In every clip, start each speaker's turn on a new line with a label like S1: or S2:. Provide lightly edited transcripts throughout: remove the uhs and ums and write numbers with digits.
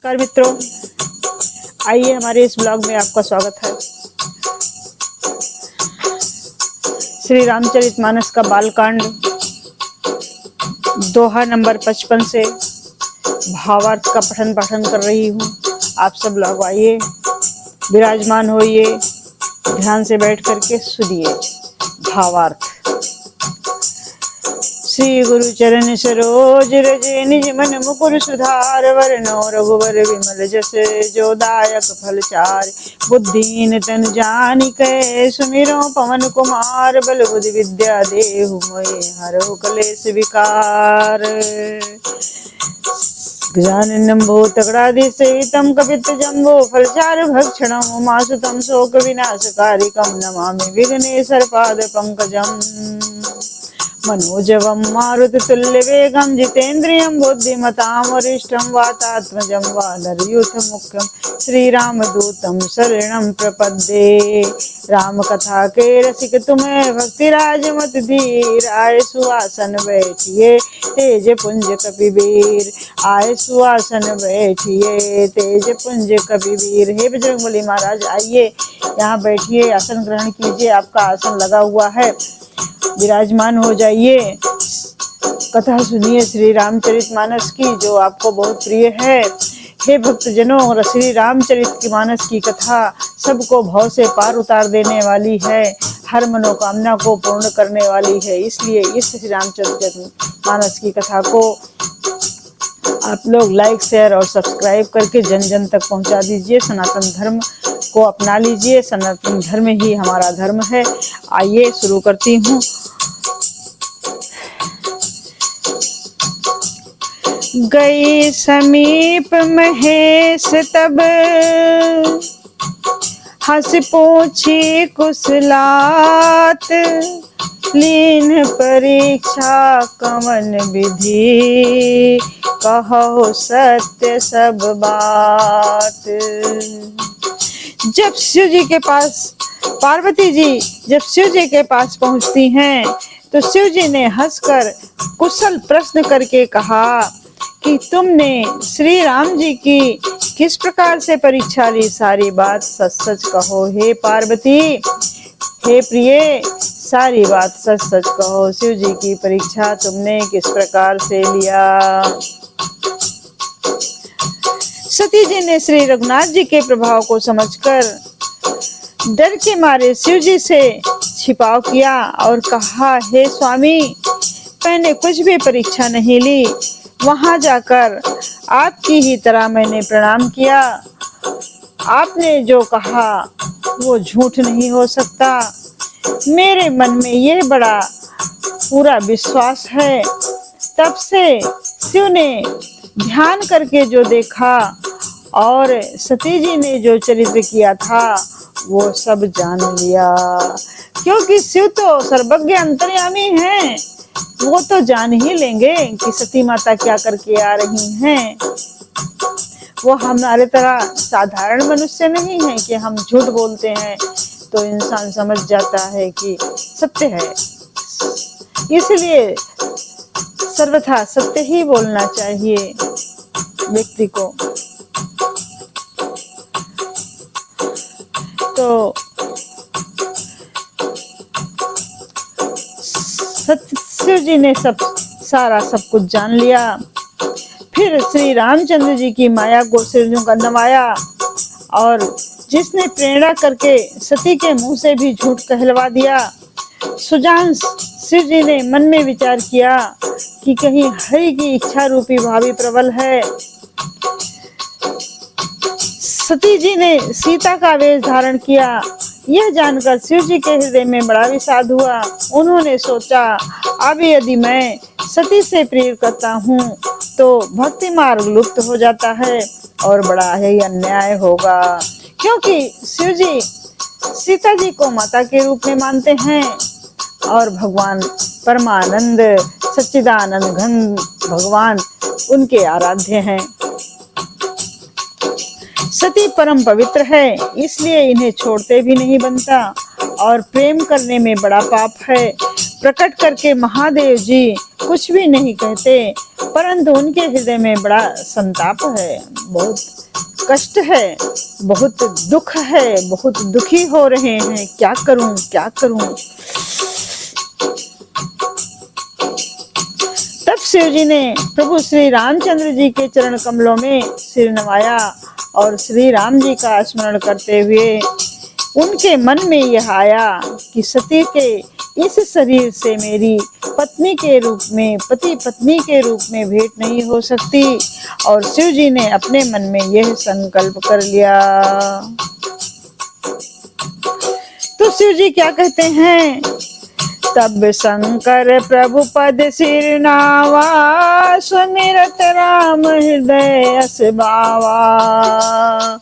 S1: नमस्कार मित्रों, आइए हमारे इस ब्लॉग में आपका स्वागत है। श्री रामचरितमानस का बालकांड दोहा नंबर 55 से भावार्थ का पठन पाठन कर रही हूँ। आप सब लोग आइए, विराजमान होइए, ध्यान से बैठ करके सुनिए भावार्थ। श्री गुरु चरण सरोज रज निज मन मुकुर सुधार, वरनो रघुवर विमल जस जो दायक फल चार। बुद्धिहीन तन जानिकै सुमिरो पवन कुमार, बल बुद्धि विद्या देहु मोहि हरहु कलेश विकार। गजाननं भूतगणाधिसेवितं कपित्थजम्बो फलचारु भक्षणं उमासुतं शोकविनाशकारिकं नमामि विघ्नेश्वरपादपङ्कजम्। मनोजवं मारुततुल्यवेगं जितेन्द्रियं बुद्धिमतां वरिष्ठं वातात्मजं वानरयूथमुख्यं श्रीरामदूतं शरणं प्रपद्ये। रामकथा के रसिक तुम्हें भक्तिराज मत धीर, आए सुआसन बैठिए तेज पुंज कपिवीर। आए सुआसन बैठिए तेज पुंज कपिवीर। हे बजरंगबली महाराज, आइए यहाँ बैठिए, आसन ग्रहण कीजिए। आपका आसन लगा हुआ है, विराजमान हो जाइए। कथा सुनिए श्री रामचरितमानस की, जो आपको बहुत प्रिय है। हे भक्तजनों, श्री रामचरितमानस की कथा सबको भव से पार उतार देने वाली है, हर मनोकामना को पूर्ण करने वाली है। इसलिए इस श्री रामचरितमानस की कथा को आप लोग लाइक, शेयर और सब्सक्राइब करके जन जन तक पहुंचा दीजिए। सनातन धर्म को अपना लीजिए, सनातन धर्म ही हमारा धर्म है। आइए शुरू करती हूँ। गई समीप महेश तब, हंस पूछी कुशलात। लीन परीक्षा कवन विधि, कहो सत्य सब बात। जब शिव जी के पास पार्वती जी जब शिव जी के पास पहुंचती हैं तो शिव जी ने हंसकर कुशल प्रश्न करके कहा कि तुमने श्री राम जी की किस प्रकार से परीक्षा ली, सारी बात सच सच कहो हे पार्वती। हे प्रिय, सारी बात सच सच कहो, शिव जी की परीक्षा तुमने किस प्रकार से लिया। सती जी ने श्री रघुनाथ जी के प्रभाव को समझकर डर के मारे शिव जी से छिपाव किया और कहा, हे स्वामी, मैंने कुछ भी परीक्षा नहीं ली। वहां जाकर आपकी ही तरह मैंने प्रणाम किया। आपने जो कहा वो झूठ नहीं हो सकता। मेरे मन में ये बड़ा पूरा विश्वास है। तब से शिव ने ध्यान करके जो देखा और सती जी ने जो चरित्र किया था वो सब जान लिया। क्योंकि शिव तो सर्वज्ञ अंतर्यामी हैं, वो तो जान ही लेंगे कि सती माता क्या करके आ रही हैं। वो हमारे तरह साधारण मनुष्य नहीं है कि हम झूठ बोलते हैं तो इंसान समझ जाता है कि सत्य है। इसलिए सर्वथा सत्य ही बोलना चाहिए व्यक्ति को। तो शिव जी ने सब कुछ जान लिया। फिर श्री रामचंद्र जी की माया को सिर का नवाया और जिसने प्रेरणा करके सती के मुंह से भी झूठ कहलवा दिया। सुजान शिव जी ने मन में विचार किया कि कहीं हरि की इच्छा रूपी भावी प्रबल है। सती जी ने सीता का वेश धारण किया। यह जानकर शिव जी के हृदय में बड़ा विषाद हुआ। उन्होंने सोचा, अब यदि मैं सती से प्रेम करता हूँ तो भक्ति मार्ग लुप्त हो जाता है और बड़ा ही अन्याय होगा। क्योंकि शिव जी सीता जी को माता के रूप में मानते हैं और भगवान परमानंद सच्चिदानंद घन भगवान उनके आराध्य हैं। सती परम पवित्र है, इसलिए इन्हें छोड़ते भी नहीं बनता और प्रेम करने में बड़ा पाप है। प्रकट करके महादेव जी कुछ भी नहीं कहते, परंतु उनके हृदय में बड़ा संताप है, बहुत कष्ट है, बहुत दुख है, बहुत दुखी हो रहे हैं। क्या करूं, क्या करूं। तब शिव जी ने प्रभु श्री रामचंद्र जी के चरण कमलों में सिर नवाया और श्री राम जी का स्मरण करते हुए उनके मन में यह आया कि सती के इस शरीर से मेरी पत्नी के रूप में, पति पत्नी के रूप में भेंट नहीं हो सकती। और शिव जी ने अपने मन में यह संकल्प कर लिया। तो शिव जी क्या कहते हैं? तब शंकर प्रभु पद सिर नावा, सुमिरत राम हृदय अस भावा।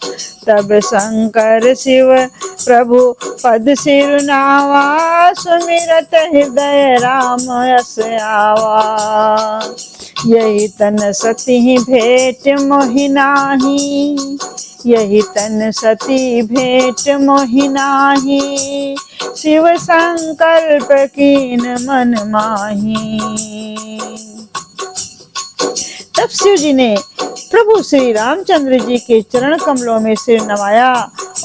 S1: तब शंकर शिव प्रभु पद सिर नावा, सुमिरत हृदय राम अस आवा। यही तन सती भेंट मोहि नाही, यही तन सती भेंट मोहि नाही। शिव संकल्प कीन मन माही। तब शिव जी ने प्रभु श्री रामचंद्र जी के चरण कमलों में सिर नवाया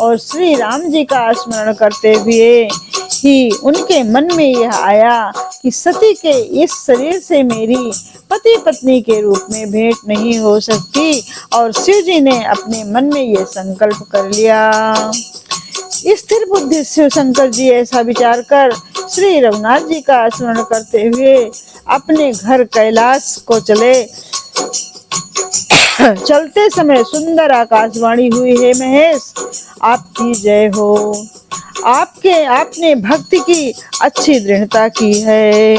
S1: और श्री राम जी का स्मरण करते हुए ही उनके मन में यह आया कि सती के इस शरीर से मेरी पति पत्नी के रूप में भेंट नहीं हो सकती। और शिव जी ने अपने मन में यह संकल्प कर लिया। स्थिर बुद्धि शिव शंकर जी ऐसा विचार कर श्री रघुनाथ जी का स्मरण करते हुए अपने घर कैलाश को चले। चलते समय सुंदर आकाशवाणी हुई, हे महेश आपकी जय हो, आपने भक्ति की अच्छी दृढ़ता की है।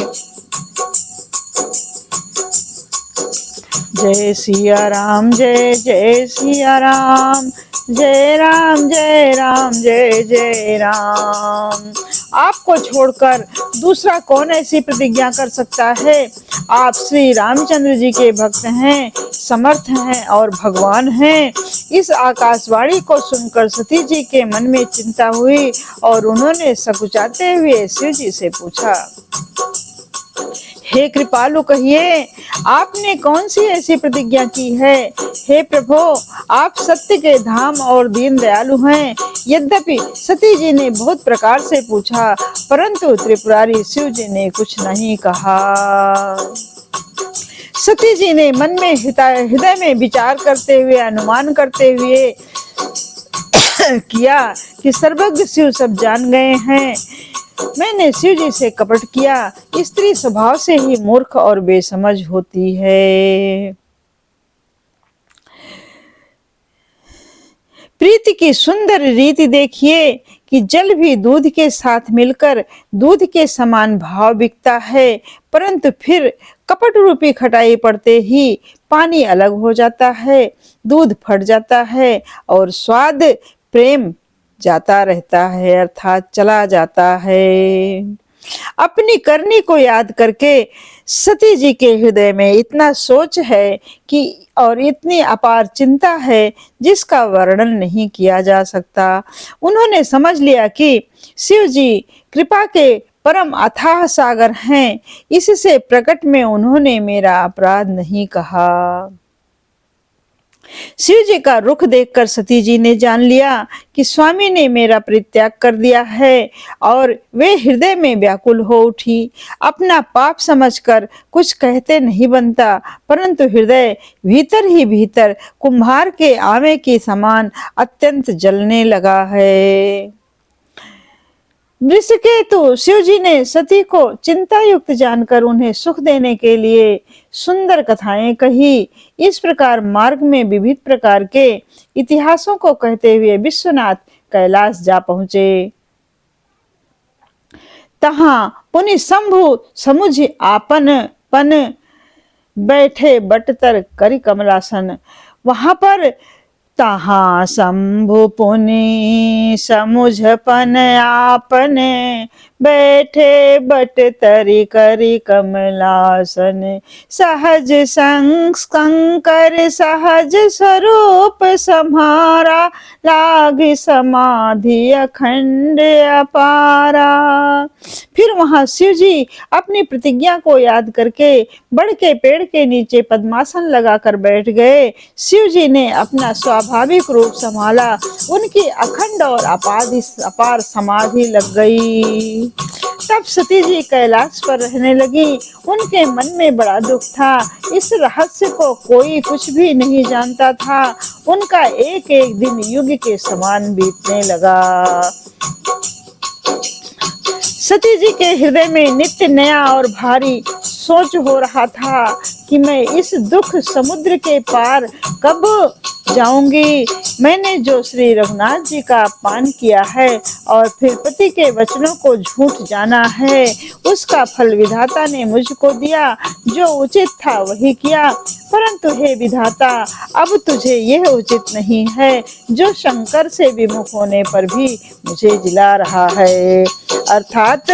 S1: जय सिया राम, जय जय सिया राम, जय राम जय राम, जय जय राम। आपको छोड़कर दूसरा कौन ऐसी प्रतिज्ञा कर सकता है? आप श्री रामचंद्र जी के भक्त हैं, समर्थ हैं और भगवान हैं। इस आकाशवाणी को सुनकर सती जी के मन में चिंता हुई और उन्होंने सकुचाते हुए शिव जी से पूछा, हे कृपालु कहिए, आपने कौन सी ऐसी प्रतिज्ञा की है? हे प्रभु, आप सत्य के धाम और दीन दयालु हैं। यद्यपि सती जी ने बहुत प्रकार से पूछा, परंतु त्रिपुरारी शिव जी ने कुछ नहीं कहा। सती जी ने मन में हृदय में विचार करते हुए, अनुमान करते हुए किया कि सर्वज्ञ शिव सब जान गए हैं। मैंने शिव जी से कपट किया। स्त्री स्वभाव से ही मूर्ख और बेसमझ होती है। प्रीति की सुंदर रीति देखिए कि जल भी दूध के साथ मिलकर दूध के समान भाव बिकता है, परंतु फिर कपट रूपी खटाई पड़ते ही पानी अलग हो जाता है, दूध फट जाता है और स्वाद प्रेम जाता रहता है, अर्थात चला जाता है। अपनी करनी को याद करके सती जी के हृदय में इतना सोच है कि और इतनी अपार चिंता है जिसका वर्णन नहीं किया जा सकता। उन्होंने समझ लिया कि शिव जी कृपा के परम अथाह सागर हैं, इससे प्रकट में उन्होंने मेरा अपराध नहीं कहा। शिव जी का रुख देखकर सती जी ने जान लिया कि स्वामी ने मेरा परित्याग कर दिया है और वे हृदय में व्याकुल हो उठी। अपना पाप समझकर कुछ कहते नहीं बनता, परंतु हृदय भीतर ही भीतर कुम्हार के आवे के समान अत्यंत जलने लगा है। वृषकेतु शिव जी ने सती को चिंता युक्त जानकर उन्हें सुख देने के लिए सुंदर कथाएं कही। इस प्रकार मार्ग में विविध प्रकार के इतिहासों को कहते हुए विश्वनाथ कैलाश जा पहुंचे। तहां पुनि शंभु समुझ आपन पन बैठे बटतर करि कमलासन। वहां पर तहाँ शंभु पुनि समुझ पन आपने बैठे बट तरी करी कमलासन। सहज संकर सहज स्वरूप सम्हारा लाग समाधि अखंड अपारा। फिर वहां शिव जी अपनी प्रतिज्ञा को याद करके बड़ के पेड़ के नीचे पद्मासन लगाकर बैठ गए। शिव जी ने अपना स्वाभाविक रूप संभाला, उनकी अखंड और अपार समाधि लग गई। तब सती जी कैलाश पर रहने लगी। उनके मन में बड़ा दुख था। इस रहस्य को कोई कुछ भी नहीं जानता था। उनका एक एक दिन युग के समान बीतने लगा। सती जी के हृदय में नित्य नया और भारी सोच हो रहा था कि मैं इस दुख समुद्र के पार कब जाऊंगी। मैंने जो श्री रघुनाथ जी का अपमान किया है और फिर पति के वचनों को झूठ जाना है, उसका फल विधाता ने मुझको दिया। जो उचित था वही किया, परंतु हे विधाता, अब तुझे यह उचित नहीं है जो शंकर से विमुख होने पर भी मुझे जिला रहा है, अर्थात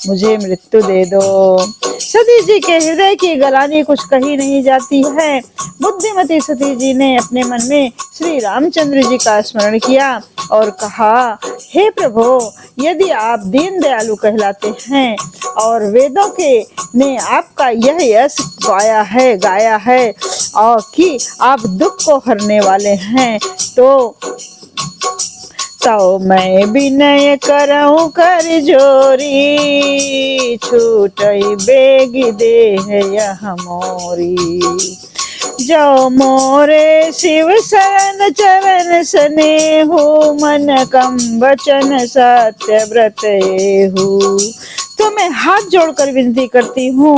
S1: मुझे मृत्यु दे दो। सती जी के हृदय की गलानी कुछ कही नहीं जाती है। बुद्धिमती सती जी ने अपने मन में श्री रामचंद्र जी का स्मरण किया और कहा, हे प्रभु, यदि आप दीन दयालु कहलाते हैं और वेदों के ने आपका यह यश गाया है और कि आप दुख को हरने वाले हैं, तो मैं विनय करऊं कर जोरी, छूटई बेग देह यह मोरी। जो मोरे शिव शरण चरण स्नेहु, मन कम वचन सत्य व्रत एहु। तो मैं हाथ जोड़कर विनती करती हूँ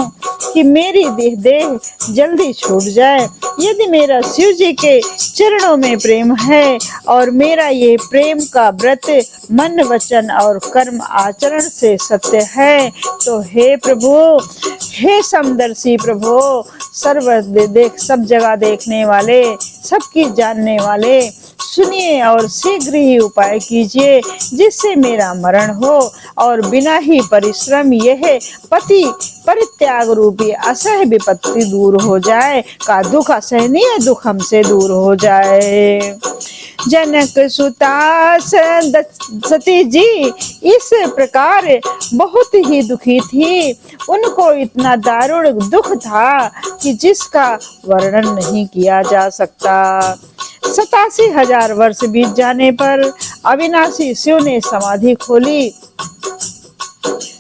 S1: कि मेरी देह जल्दी छूट जाए। यदि मेरा शिव जी के चरणों में प्रेम है और मेरा ये प्रेम का व्रत मन वचन और कर्म आचरण से सत्य है, तो हे प्रभु, हे समदर्शी प्रभु, सब जगह देखने वाले, सबकी जानने वाले, सुनिए और शीघ्र ही उपाय कीजिए जिससे मेरा मरण हो और बिना ही परिश्रम यह पति परित्याग रूपी असह विपत्ति दूर हो जाए। का दुख असहनीय दुख हमसे दूर हो जाए। जनक सुता सती जी इस प्रकार बहुत ही दुखी थी। उनको इतना दारुण दुख था कि जिसका वर्णन नहीं किया जा सकता। 87,000 वर्ष बीत जाने पर अविनाशी शिव ने समाधि खोली।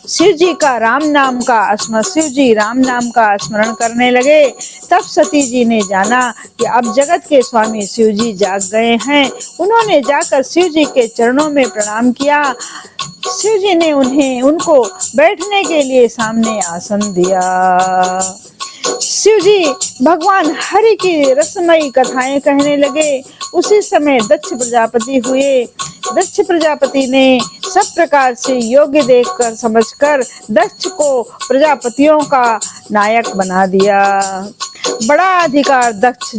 S1: शिव जी राम नाम का स्मरण करने लगे। तब सती जी ने जाना कि अब जगत के स्वामी शिव जी जाग गए हैं। उन्होंने जाकर शिव जी के चरणों में प्रणाम किया। शिव जी ने उनको बैठने के लिए सामने आसन दिया। शिव जी भगवान हरि की रसमयी कथाएं कहने लगे। उसी समय दक्ष प्रजापति हुए। दक्ष प्रजापति ने सब प्रकार से योग्य देखकर समझकर दक्ष को प्रजापतियों का नायक बना दिया। बड़ा अधिकार दक्ष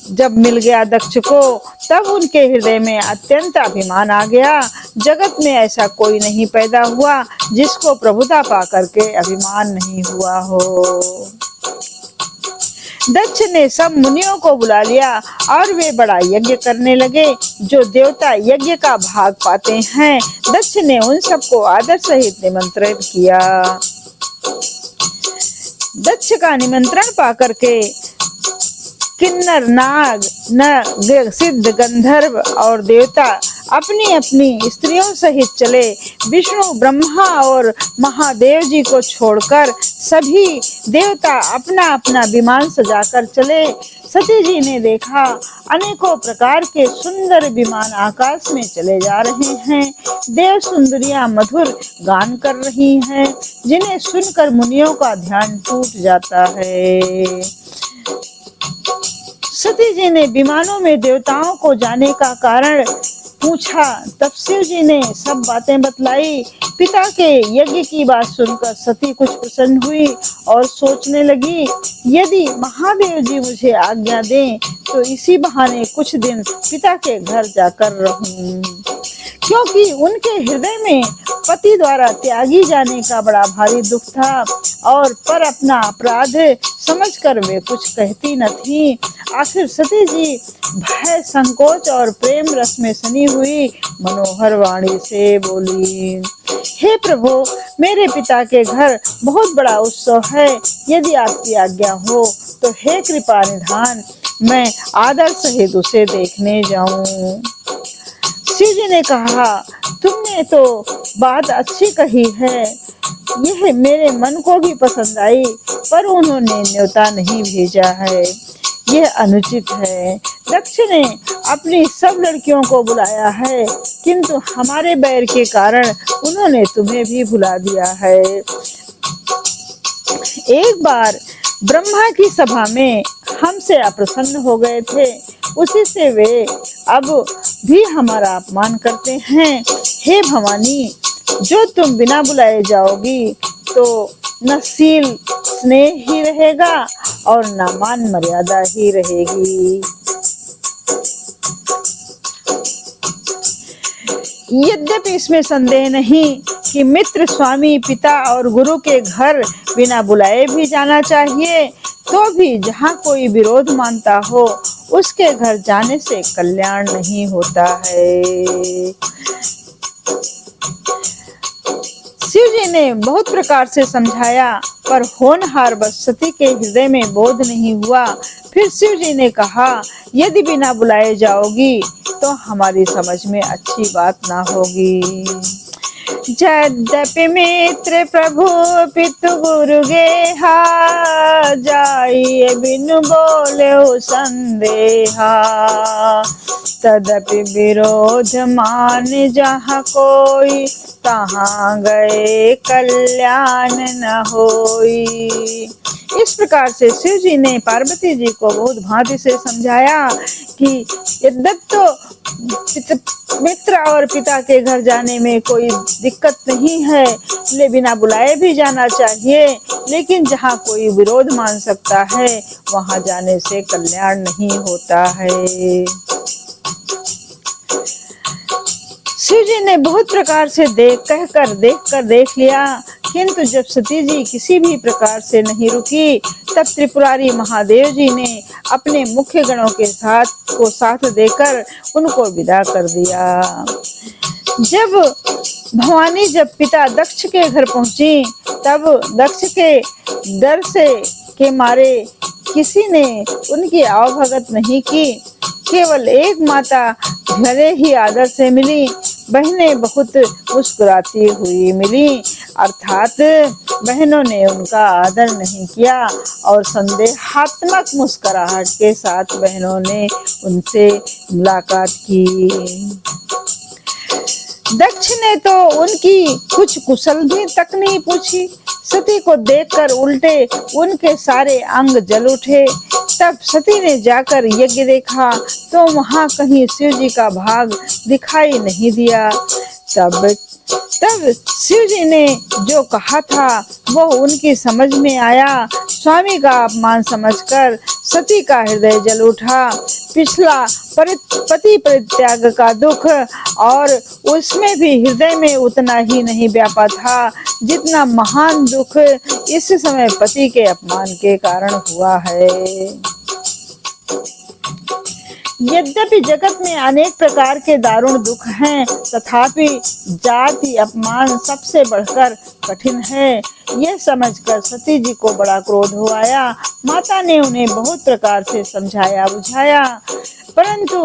S1: जब मिल गया दक्ष को, तब उनके हृदय में अत्यंत अभिमान आ गया। जगत में ऐसा कोई नहीं पैदा हुआ जिसको प्रभुता पा करके अभिमान नहीं हुआ हो। दक्ष ने सब मुनियों को बुला लिया और वे बड़ा यज्ञ करने लगे। जो देवता यज्ञ का भाग पाते हैं, दक्ष ने उन सबको आदर सहित निमंत्रित किया। दक्ष का निमंत्रण पाकर के किन्नर, नाग, नर, सिद्ध, गंधर्व और देवता अपनी अपनी स्त्रियों सहित चले। विष्णु, ब्रह्मा और महादेव जी को छोड़कर सभी देवता अपना अपना विमान सजाकर चले। सती जी ने देखा अनेकों प्रकार के सुंदर विमान आकाश में चले जा रहे हैं। देव सुंदरियां मधुर गान कर रही हैं, जिन्हें सुनकर मुनियों का ध्यान टूट जाता है। सती जी ने विमानों में देवताओं को जाने का कारण पूछा। तब शिव जी ने सब बातें बतलाई। पिता के यज्ञ की बात सुनकर सती कुछ प्रसन्न हुई और सोचने लगी, यदि महादेव जी मुझे आज्ञा दें तो इसी बहाने कुछ दिन पिता के घर जाकर रहूं, क्योंकि उनके हृदय में पति द्वारा त्यागी जाने का बड़ा भारी दुख था और पर अपना अपराध समझकर वे कुछ कहती न थी। आखिर सती जी भय, संकोच और प्रेम रस में सनी हुई मनोहर वाणी से बोली, हे प्रभु, मेरे पिता के घर बहुत बड़ा उत्सव है। यदि आपकी आज्ञा हो तो हे कृपा निधान, मैं आदर सहित उसे देखने जाऊं। शिव जी ने कहा, तुमने तो बात अच्छी कही है, यह मेरे मन को भी पसंद आई, पर उन्होंने न्योता नहीं भेजा है, यह अनुचित है। दक्ष ने अपनी सब लड़कियों को बुलाया है, किंतु हमारे बैर के कारण उन्होंने तुम्हें भी बुला दिया है। एक बार ब्रह्मा की सभा में हमसे अप्रसन्न हो गए थे, उसी से वे अब भी हमारा अपमान करते हैं। हे भवानी, जो तुम बिना बुलाए जाओगी तो न शील स्नेह ही रहेगा और न मान मर्यादा ही रहेगी। यद्यपि इसमें संदेह नहीं कि मित्र, स्वामी, पिता और गुरु के घर बिना बुलाए भी जाना चाहिए, तो भी जहाँ कोई विरोध मानता हो उसके घर जाने से कल्याण नहीं होता है। शिव जी ने बहुत प्रकार से समझाया, पर होनहार बस सती के हृदय में बोध नहीं हुआ। फिर शिव जी ने कहा, यदि बिना बुलाए जाओगी तो हमारी समझ में अच्छी बात ना होगी। यद्यपि मित्र प्रभु पितु गुरु गेहा, जाइए बिनु बोले संदेहा, तदपि विरोध मान जहाँ कोई, तहाँ गए कल्याण न होई। इस प्रकार से शिव जी ने पार्वती जी को बहुत भांति से समझाया कि यद्यप तो मित्र और पिता के घर जाने में कोई दिक्कत नहीं है, ले बिना बुलाए भी जाना चाहिए, लेकिन जहाँ कोई विरोध मान सकता है वहां जाने से कल्याण नहीं होता है। शिव जी ने बहुत प्रकार से देखकर देख लिया, किंतु जब सती जी किसी भी प्रकार से नहीं रुकी, तब त्रिपुरारी महादेव जी ने अपने मुख्य गणों के साथ देकर उनको विदा कर दिया। जब पिता दक्ष के घर पहुंची, तब दक्ष के डर के मारे किसी ने उनकी आवभगत नहीं की। केवल एक माता भले ही आदर से मिली, बहनें बहुत मुस्कुराती हुई मिली, अर्थात बहनों ने उनका आदर नहीं किया और संदेहात्मक मुस्कुराहट के साथ बहनों ने उनसे मुलाकात की। दक्ष ने तो उनकी कुछ कुशल भी तक नहीं पूछी। सती को देखकर उल्टे उनके सारे अंग जल उठे। तब सती ने जाकर यज्ञ देखा तो वहां कहीं शिव जी का भाग दिखाई नहीं दिया। तब शिव जी ने जो कहा था वो उनकी समझ में आया। स्वामी का अपमान समझकर सती का हृदय जल उठा। पिछला पति परित्याग का दुख और उसमें भी हृदय में उतना ही नहीं व्यापा था जितना महान दुख इस समय पति के अपमान के कारण हुआ है। यद्यपि जगत में अनेक प्रकार के दारुण दुख हैं, तथापि जाति अपमान सबसे बढ़कर कठिन है। यह समझकर सती जी को बड़ा क्रोध हो आया। माता ने उन्हें बहुत प्रकार से समझाया बुझाया, परंतु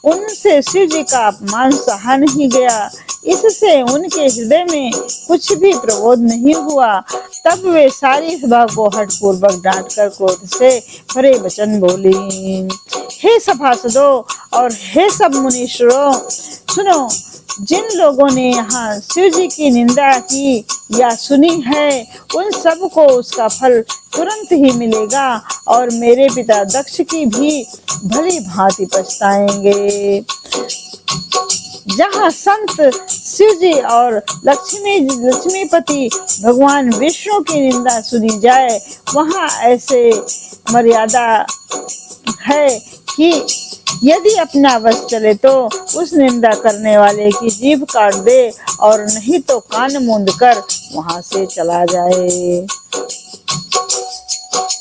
S1: उनसे शिव जी का अपमान सहा नहीं गया। इससे उनके हृदय में कुछ भी प्रबोध नहीं हुआ। तब वे सारी सभा को हठपूर्वक डांटकर क्रोध से भरे वचन बोली। हे सभासदों और हे सब मुनीश्वरों, सुनो, जिन लोगों ने यहाँ शिव जी की निंदा की या सुनी है उन सब को उसका फल तुरंत ही मिलेगा और मेरे पिता दक्ष की भी भली भांति पछताएंगे। जहाँ संत शिव जी और लक्ष्मीपति भगवान विष्णु की निंदा सुनी जाए, वहाँ ऐसे मर्यादा है कि यदि अपना वश चले तो उस निंदा करने वाले की जीभ काट दे और नहीं तो कान मूंद कर वहां से चला जाए।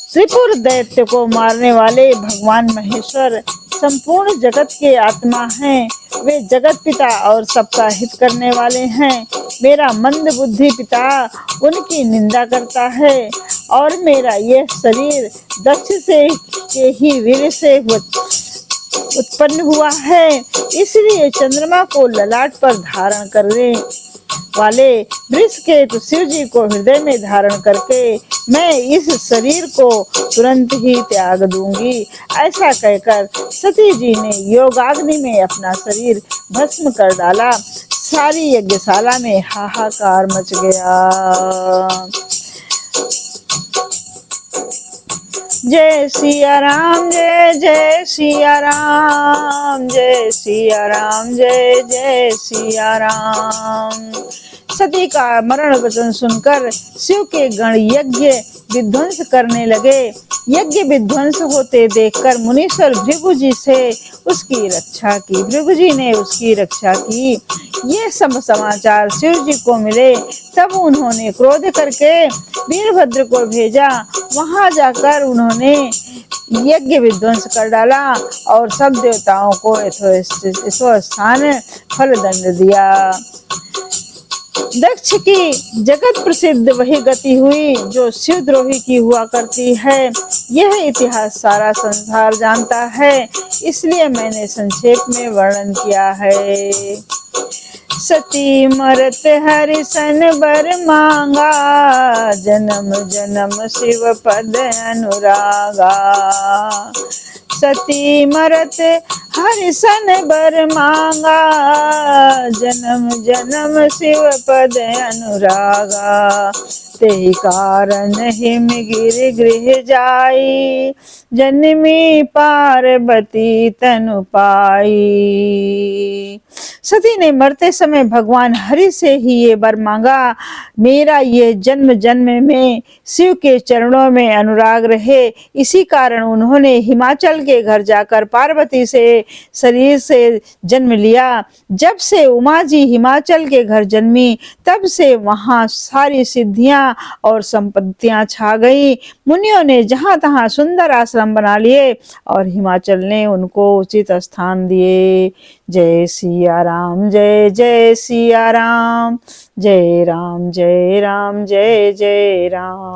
S1: त्रिपुर दैत्य को मारने वाले भगवान महेश्वर संपूर्ण जगत के आत्मा हैं। वे जगत पिता और सबका हित करने वाले हैं। मेरा मंद बुद्धि पिता उनकी निंदा करता है और मेरा यह शरीर दक्ष से के ही वीर से उत्पन्न हुआ है। इसलिए चंद्रमा को ललाट पर धारण करने वाले वृषकेतु शिव जी को हृदय में धारण करके मैं इस शरीर को तुरंत ही त्याग दूंगी। ऐसा कहकर सती जी ने योगाग्नि में अपना शरीर भस्म कर डाला। सारी यज्ञशाला में हाहाकार मच गया। जय सिया राम, जय जय सिया राम, जय सिया राम, जय जय सिया राम। सती का मरण वचन सुनकर शिव के गण यज्ञ विध्वंस करने लगे। यज्ञ विध्वंस होते देखकर मुनीश्वर भृगु जी से उसकी रक्षा की। भृगु जी ने उसकी रक्षा की। ये सब समाचार शिव जी को मिले। तब उन्होंने क्रोध करके वीरभद्र को भेजा। वहां जाकर उन्होंने यज्ञ विध्वंस कर डाला और सब देवताओं को यथोस्थान फल दंड दिया। दक्ष की जगत प्रसिद्ध वही गति हुई जो शिवद्रोही की हुआ करती है। यह इतिहास सारा संसार जानता है, इसलिए मैंने संक्षेप में वर्णन किया है। सती मरत हरि सन बर मांगा, जन्म जन्म शिव पद अनुरागा। सती मरत हरि सन बर मांगा, जन्म जन्म शिव पद अनुरागा। तेहि कारण हिम गिर गृह जाई, जन्मी पार्वती तनु पाई। सती ने मरते समय भगवान हरि से ही ये वर मांगा, मेरा ये जन्म जन्म में शिव के चरणों में अनुराग रहे। इसी कारण उन्होंने हिमाचल के घर जाकर पार्वती से शरीर से जन्म लिया। जब से उमा जी हिमाचल के घर जन्मी, तब से वहां सारी सिद्धियां और संपत्तियां छा गई। मुनियों ने जहां तहां सुंदर आश्रम बना लिए और हिमाचल ने उनको उचित स्थान दिए। जय सिया राम, जय जय सिया राम, जय राम जय राम, जय जय राम।